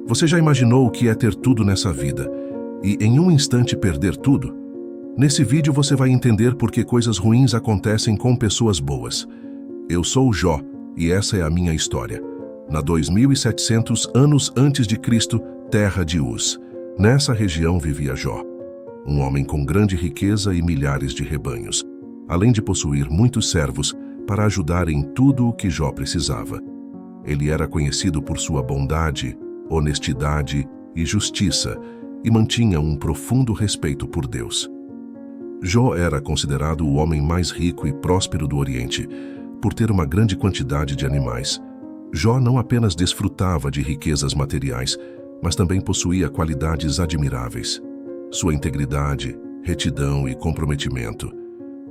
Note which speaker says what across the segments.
Speaker 1: Você já imaginou o que é ter tudo nessa vida e em um instante perder tudo? Nesse vídeo você vai entender por que coisas ruins acontecem com pessoas boas. Eu sou Jó e essa é a minha história. Na 2700 anos antes de Cristo, terra de Uz. Nessa região vivia Jó, um homem com grande riqueza e milhares de rebanhos, além de possuir muitos servos para ajudar em tudo o que Jó precisava. Ele era conhecido por sua bondade, honestidade e justiça e mantinha um profundo respeito por Deus. Jó era considerado o homem mais rico e próspero do Oriente, por ter uma grande quantidade de animais. Jó não apenas desfrutava de riquezas materiais, mas também possuía qualidades admiráveis. Sua integridade, retidão e comprometimento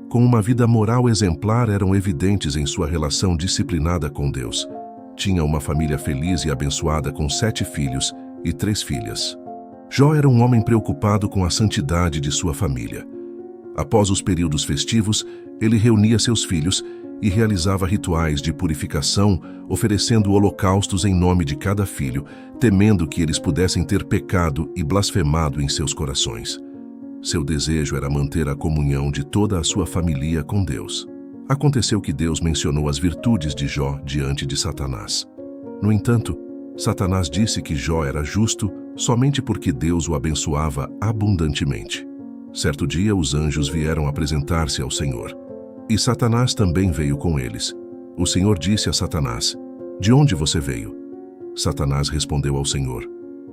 Speaker 1: com uma vida moral exemplar eram evidentes em sua relação disciplinada com Deus. Tinha uma família feliz e abençoada com 7 filhos e 3 filhas. Jó era um homem preocupado com a santidade de sua família. Após os períodos festivos, ele reunia seus filhos e realizava rituais de purificação, oferecendo holocaustos em nome de cada filho, temendo que eles pudessem ter pecado e blasfemado em seus corações. Seu desejo era manter a comunhão de toda a sua família com Deus. Aconteceu que Deus mencionou as virtudes de Jó diante de Satanás. No entanto, Satanás disse que Jó era justo somente porque Deus o abençoava abundantemente. Certo dia, os anjos vieram apresentar-se ao Senhor. E Satanás também veio com eles. O Senhor disse a Satanás: "De onde você veio?" Satanás respondeu ao Senhor: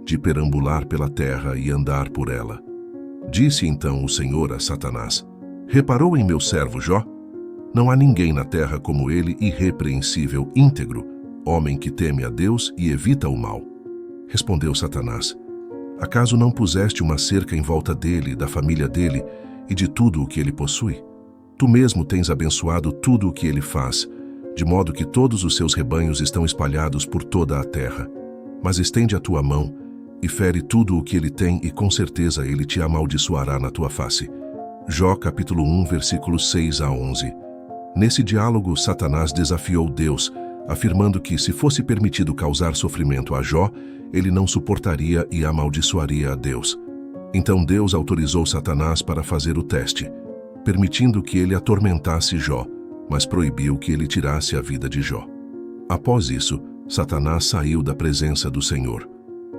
Speaker 1: "De perambular pela terra e andar por ela." Disse então o Senhor a Satanás: "Reparou em meu servo Jó? Não há ninguém na terra como ele, irrepreensível, íntegro, homem que teme a Deus e evita o mal." Respondeu Satanás: "Acaso não puseste uma cerca em volta dele, da família dele e de tudo o que ele possui? Tu mesmo tens abençoado tudo o que ele faz, de modo que todos os seus rebanhos estão espalhados por toda a terra. Mas estende a tua mão e fere tudo o que ele tem, e com certeza ele te amaldiçoará na tua face." Jó capítulo 1, versículos 6 a 11. Nesse diálogo, Satanás desafiou Deus, afirmando que, se fosse permitido causar sofrimento a Jó, ele não suportaria e amaldiçoaria a Deus. Então Deus autorizou Satanás para fazer o teste, permitindo que ele atormentasse Jó, mas proibiu que ele tirasse a vida de Jó. Após isso, Satanás saiu da presença do Senhor.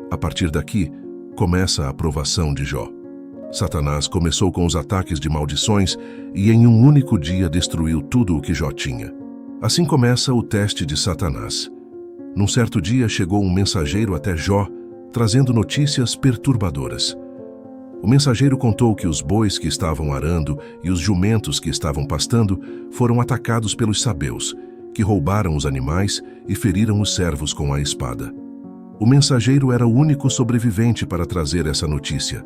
Speaker 1: A partir daqui, começa a provação de Jó. Satanás começou com os ataques de maldições e em um único dia destruiu tudo o que Jó tinha. Assim começa o teste de Satanás. Num certo dia chegou um mensageiro até Jó, trazendo notícias perturbadoras. O mensageiro contou que os bois que estavam arando e os jumentos que estavam pastando foram atacados pelos sabeus, que roubaram os animais e feriram os servos com a espada. O mensageiro era o único sobrevivente para trazer essa notícia.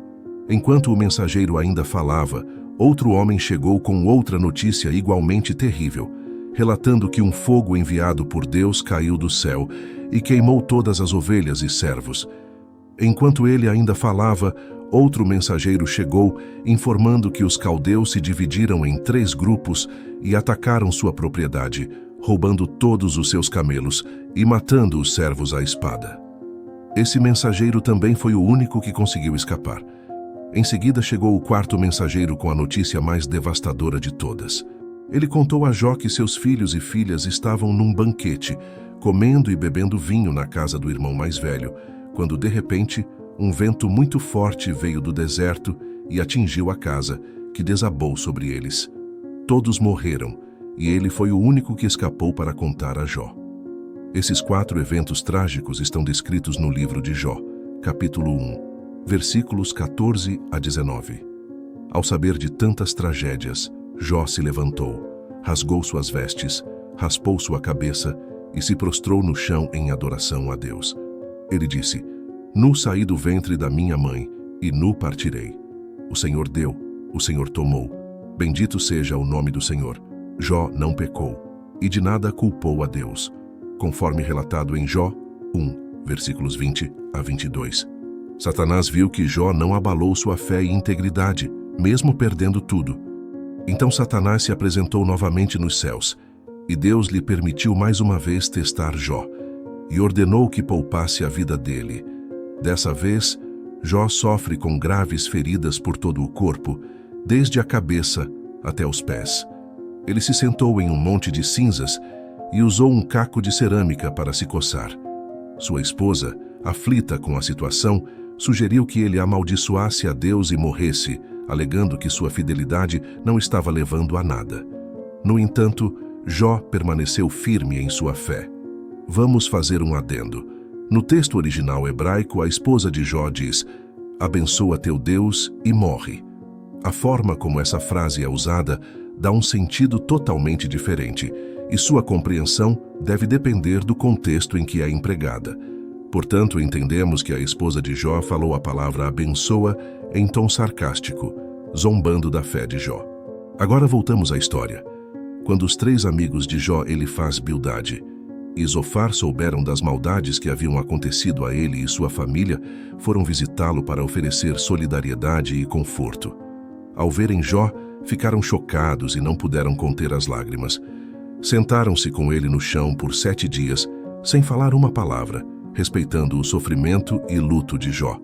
Speaker 1: Enquanto o mensageiro ainda falava, outro homem chegou com outra notícia igualmente terrível, relatando que um fogo enviado por Deus caiu do céu e queimou todas as ovelhas e servos. Enquanto ele ainda falava, outro mensageiro chegou, informando que os caldeus se dividiram em 3 grupos e atacaram sua propriedade, roubando todos os seus camelos e matando os servos à espada. Esse mensageiro também foi o único que conseguiu escapar. Em seguida chegou o 4º mensageiro com a notícia mais devastadora de todas. Ele contou a Jó que seus filhos e filhas estavam num banquete, comendo e bebendo vinho na casa do irmão mais velho, quando de repente um vento muito forte veio do deserto e atingiu a casa, que desabou sobre eles. Todos morreram, e ele foi o único que escapou para contar a Jó. Esses 4 eventos trágicos estão descritos no livro de Jó, capítulo 1, versículos 14 a 19. Ao saber de tantas tragédias, Jó se levantou, rasgou suas vestes, raspou sua cabeça e se prostrou no chão em adoração a Deus. Ele disse: "Nu saí do ventre da minha mãe, e nu partirei. O Senhor deu, o Senhor tomou. Bendito seja o nome do Senhor." Jó não pecou, e de nada culpou a Deus, conforme relatado em Jó 1, versículos 20 a 22. Satanás viu que Jó não abalou sua fé e integridade, mesmo perdendo tudo. Então Satanás se apresentou novamente nos céus, e Deus lhe permitiu mais uma vez testar Jó, e ordenou que poupasse a vida dele. Dessa vez, Jó sofre com graves feridas por todo o corpo, desde a cabeça até os pés. Ele se sentou em um monte de cinzas e usou um caco de cerâmica para se coçar. Sua esposa, aflita com a situação, sugeriu que ele amaldiçoasse a Deus e morresse, alegando que sua fidelidade não estava levando a nada. No entanto, Jó permaneceu firme em sua fé. Vamos fazer um adendo. No texto original hebraico, a esposa de Jó diz: "Abençoa teu Deus e morre". A forma como essa frase é usada dá um sentido totalmente diferente, e sua compreensão deve depender do contexto em que é empregada. Portanto, entendemos que a esposa de Jó falou a palavra abençoa em tom sarcástico, zombando da fé de Jó. Agora voltamos à história. Quando os 3 amigos de Jó, Elifaz, Bildade e Zofar, souberam das maldades que haviam acontecido a ele e sua família, foram visitá-lo para oferecer solidariedade e conforto. Ao verem Jó, ficaram chocados e não puderam conter as lágrimas. Sentaram-se com ele no chão por 7 dias, sem falar uma palavra, respeitando o sofrimento e luto de Jó.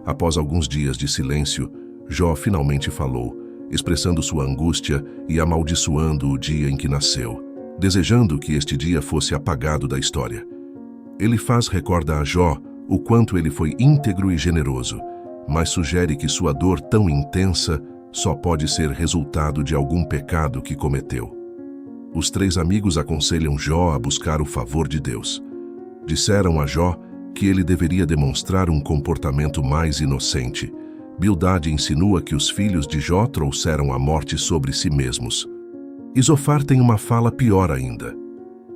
Speaker 1: Após alguns dias de silêncio, Jó finalmente falou, expressando sua angústia e amaldiçoando o dia em que nasceu, desejando que este dia fosse apagado da história. Elifaz recorda a Jó o quanto ele foi íntegro e generoso, mas sugere que sua dor tão intensa só pode ser resultado de algum pecado que cometeu. Os 3 amigos aconselham Jó a buscar o favor de Deus. Disseram a Jó que ele deveria demonstrar um comportamento mais inocente. Bildade insinua que os filhos de Jó trouxeram a morte sobre si mesmos. E Zofar tem uma fala pior ainda.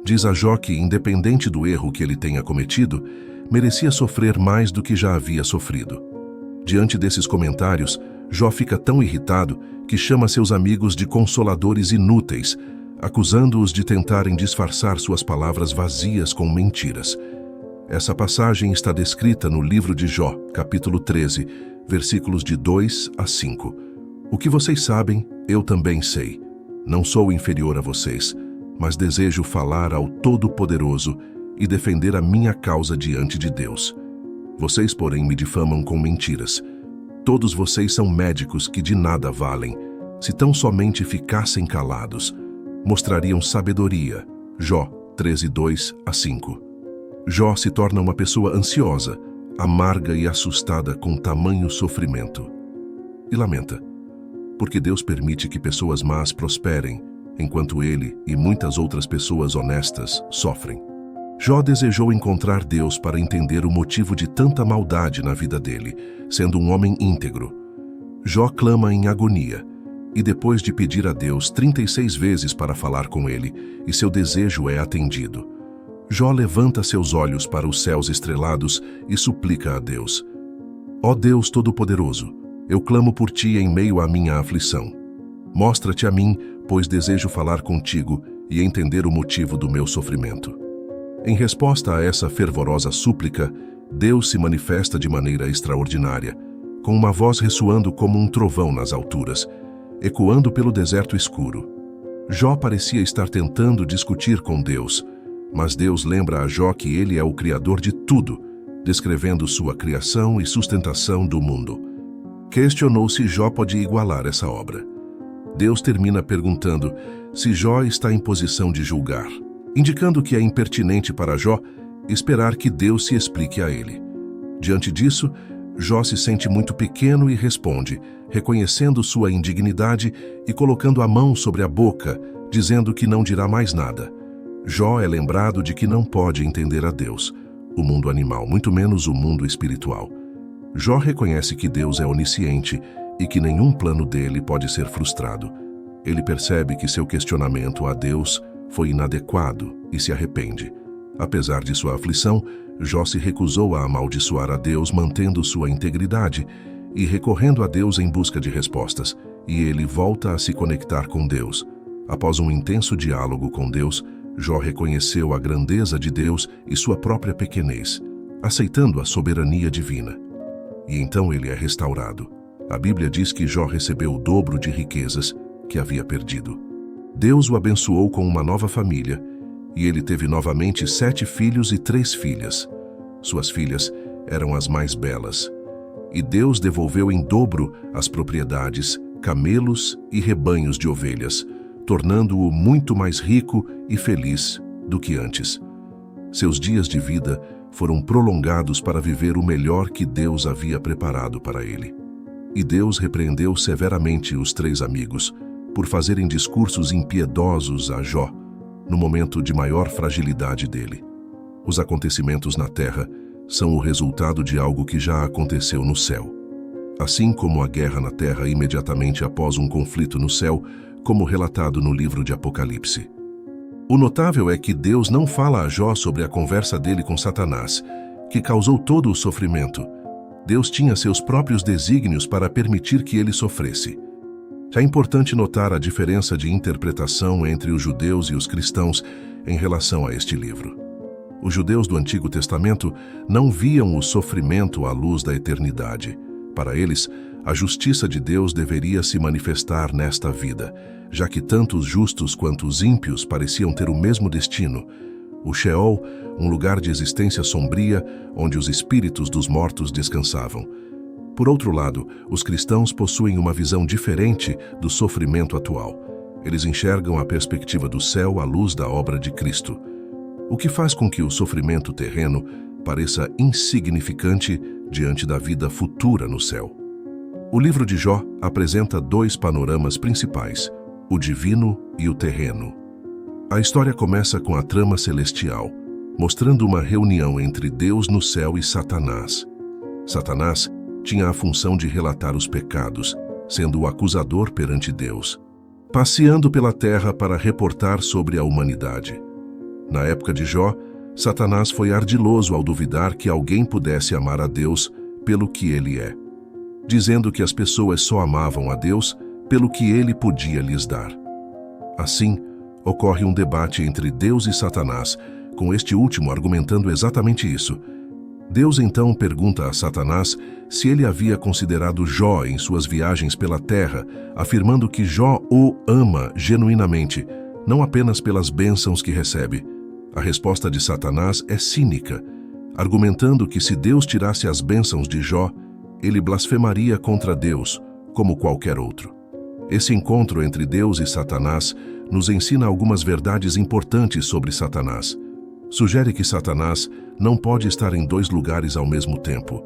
Speaker 1: Diz a Jó que, independente do erro que ele tenha cometido, merecia sofrer mais do que já havia sofrido. Diante desses comentários, Jó fica tão irritado que chama seus amigos de consoladores inúteis, acusando-os de tentarem disfarçar suas palavras vazias com mentiras. Essa passagem está descrita no livro de Jó, capítulo 13, versículos de 2 a 5. O que vocês sabem, eu também sei. Não sou inferior a vocês, mas desejo falar ao Todo-Poderoso e defender a minha causa diante de Deus. Vocês, porém, me difamam com mentiras. Todos vocês são médicos que de nada valem. Se tão somente ficassem calados, mostrariam sabedoria. Jó 13, 2 a 5. Jó se torna uma pessoa ansiosa, amarga e assustada com tamanho sofrimento. E lamenta, porque Deus permite que pessoas más prosperem, enquanto ele e muitas outras pessoas honestas sofrem. Jó desejou encontrar Deus para entender o motivo de tanta maldade na vida dele, sendo um homem íntegro. Jó clama em agonia, e depois de pedir a Deus 36 vezes para falar com ele, e seu desejo é atendido. Jó levanta seus olhos para os céus estrelados e suplica a Deus: Ó Deus Todo-Poderoso, eu clamo por ti em meio à minha aflição. Mostra-te a mim, pois desejo falar contigo e entender o motivo do meu sofrimento. Em resposta a essa fervorosa súplica, Deus se manifesta de maneira extraordinária, com uma voz ressoando como um trovão nas alturas, ecoando pelo deserto escuro. Jó parecia estar tentando discutir com Deus, mas Deus lembra a Jó que ele é o Criador de tudo, descrevendo sua criação e sustentação do mundo. Questionou se Jó pode igualar essa obra. Deus termina perguntando se Jó está em posição de julgar, indicando que é impertinente para Jó esperar que Deus se explique a ele. Diante disso, Jó se sente muito pequeno e responde, reconhecendo sua indignidade e colocando a mão sobre a boca, dizendo que não dirá mais nada. Jó é lembrado de que não pode entender a Deus, o mundo animal, muito menos o mundo espiritual. Jó reconhece que Deus é onisciente e que nenhum plano dele pode ser frustrado. Ele percebe que seu questionamento a Deus foi inadequado e se arrepende. Apesar de sua aflição, Jó se recusou a amaldiçoar a Deus, mantendo sua integridade e recorrendo a Deus em busca de respostas, e ele volta a se conectar com Deus. Após um intenso diálogo com Deus, Jó reconheceu a grandeza de Deus e sua própria pequenez, aceitando a soberania divina. E então ele é restaurado. A Bíblia diz que Jó recebeu o dobro de riquezas que havia perdido. Deus o abençoou com uma nova família, e ele teve novamente 7 filhos e 3 filhas. Suas filhas eram as mais belas. E Deus devolveu em dobro as propriedades, camelos e rebanhos de ovelhas, tornando-o muito mais rico e feliz do que antes. Seus dias de vida foram prolongados para viver o melhor que Deus havia preparado para ele. E Deus repreendeu severamente os 3 amigos por fazerem discursos impiedosos a Jó, no momento de maior fragilidade dele. Os acontecimentos na terra são o resultado de algo que já aconteceu no céu. Assim como a guerra na terra imediatamente após um conflito no céu, como relatado no livro de Apocalipse. O notável é que Deus não fala a Jó sobre a conversa dele com Satanás, que causou todo o sofrimento. Deus tinha seus próprios desígnios para permitir que ele sofresse. É importante notar a diferença de interpretação entre os judeus e os cristãos em relação a este livro. Os judeus do Antigo Testamento não viam o sofrimento à luz da eternidade. Para eles, a justiça de Deus deveria se manifestar nesta vida, já que tanto os justos quanto os ímpios pareciam ter o mesmo destino. O Sheol, um lugar de existência sombria, onde os espíritos dos mortos descansavam. Por outro lado, os cristãos possuem uma visão diferente do sofrimento atual. Eles enxergam a perspectiva do céu à luz da obra de Cristo, o que faz com que o sofrimento terreno pareça insignificante diante da vida futura no céu. O livro de Jó apresenta 2 panoramas principais, o divino e o terreno. A história começa com a trama celestial, mostrando uma reunião entre Deus no céu e Satanás. Satanás tinha a função de relatar os pecados, sendo o acusador perante Deus, passeando pela terra para reportar sobre a humanidade. Na época de Jó, Satanás foi ardiloso ao duvidar que alguém pudesse amar a Deus pelo que ele é, dizendo que as pessoas só amavam a Deus pelo que ele podia lhes dar. Assim, ocorre um debate entre Deus e Satanás, com este último argumentando exatamente isso. Deus então pergunta a Satanás se ele havia considerado Jó em suas viagens pela terra, afirmando que Jó o ama genuinamente, não apenas pelas bênçãos que recebe. A resposta de Satanás é cínica, argumentando que se Deus tirasse as bênçãos de Jó, ele blasfemaria contra Deus, como qualquer outro. Esse encontro entre Deus e Satanás nos ensina algumas verdades importantes sobre Satanás. Sugere que Satanás não pode estar em 2 lugares ao mesmo tempo,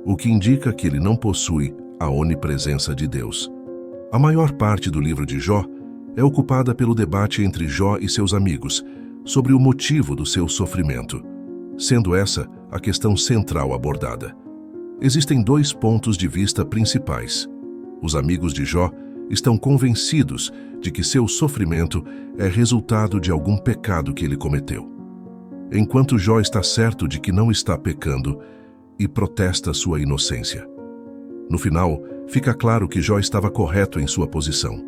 Speaker 1: o que indica que ele não possui a onipresença de Deus. A maior parte do livro de Jó é ocupada pelo debate entre Jó e seus amigos sobre o motivo do seu sofrimento, sendo essa a questão central abordada. Existem 2 pontos de vista principais. Os amigos de Jó estão convencidos de que seu sofrimento é resultado de algum pecado que ele cometeu, enquanto Jó está certo de que não está pecando e protesta sua inocência. No final, fica claro que Jó estava correto em sua posição.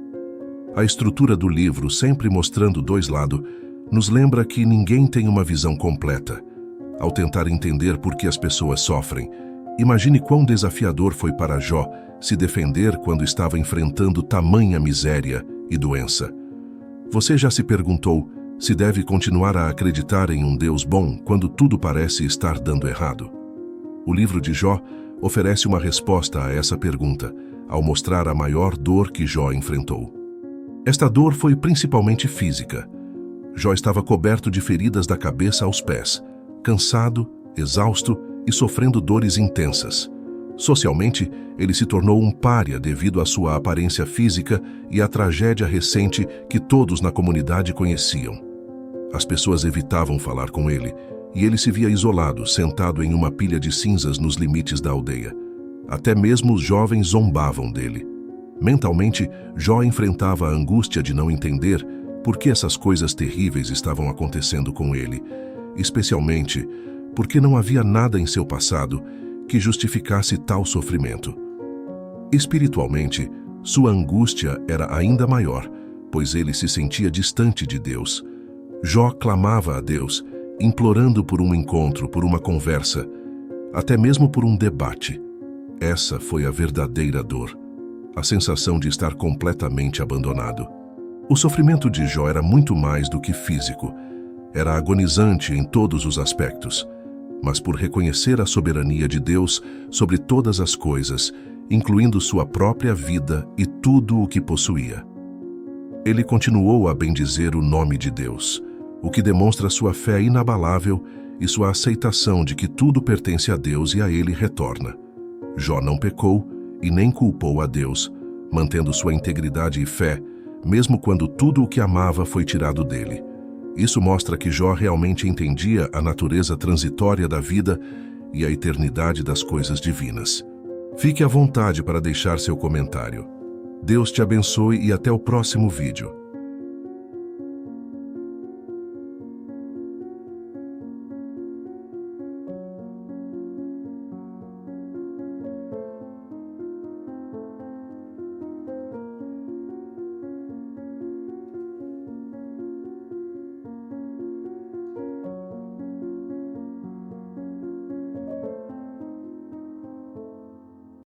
Speaker 1: A estrutura do livro, sempre mostrando 2 lados, nos lembra que ninguém tem uma visão completa. Ao tentar entender por que as pessoas sofrem, imagine quão desafiador foi para Jó se defender quando estava enfrentando tamanha miséria e doença. Você já se perguntou se deve continuar a acreditar em um Deus bom quando tudo parece estar dando errado? O livro de Jó oferece uma resposta a essa pergunta, ao mostrar a maior dor que Jó enfrentou. Esta dor foi principalmente física. Jó estava coberto de feridas da cabeça aos pés, cansado, exausto e sofrendo dores intensas. Socialmente, ele se tornou um pária devido à sua aparência física e à tragédia recente que todos na comunidade conheciam. As pessoas evitavam falar com ele, e ele se via isolado, sentado em uma pilha de cinzas nos limites da aldeia. Até mesmo os jovens zombavam dele. Mentalmente, Jó enfrentava a angústia de não entender por que essas coisas terríveis estavam acontecendo com ele, especialmente porque não havia nada em seu passado que justificasse tal sofrimento. Espiritualmente, sua angústia era ainda maior, pois ele se sentia distante de Deus. Jó clamava a Deus, implorando por um encontro, por uma conversa, até mesmo por um debate. Essa foi a verdadeira dor, a sensação de estar completamente abandonado. O sofrimento de Jó era muito mais do que físico. Era agonizante em todos os aspectos. mas por reconhecer a soberania de Deus sobre todas as coisas, incluindo sua própria vida e tudo o que possuía. Ele continuou a bendizer o nome de Deus, o que demonstra sua fé inabalável e sua aceitação de que tudo pertence a Deus e a ele retorna. Jó não pecou e nem culpou a Deus, mantendo sua integridade e fé, mesmo quando tudo o que amava foi tirado dele. Isso mostra que Jó realmente entendia a natureza transitória da vida e a eternidade das coisas divinas. Fique à vontade para deixar seu comentário. Deus te abençoe e até o próximo vídeo.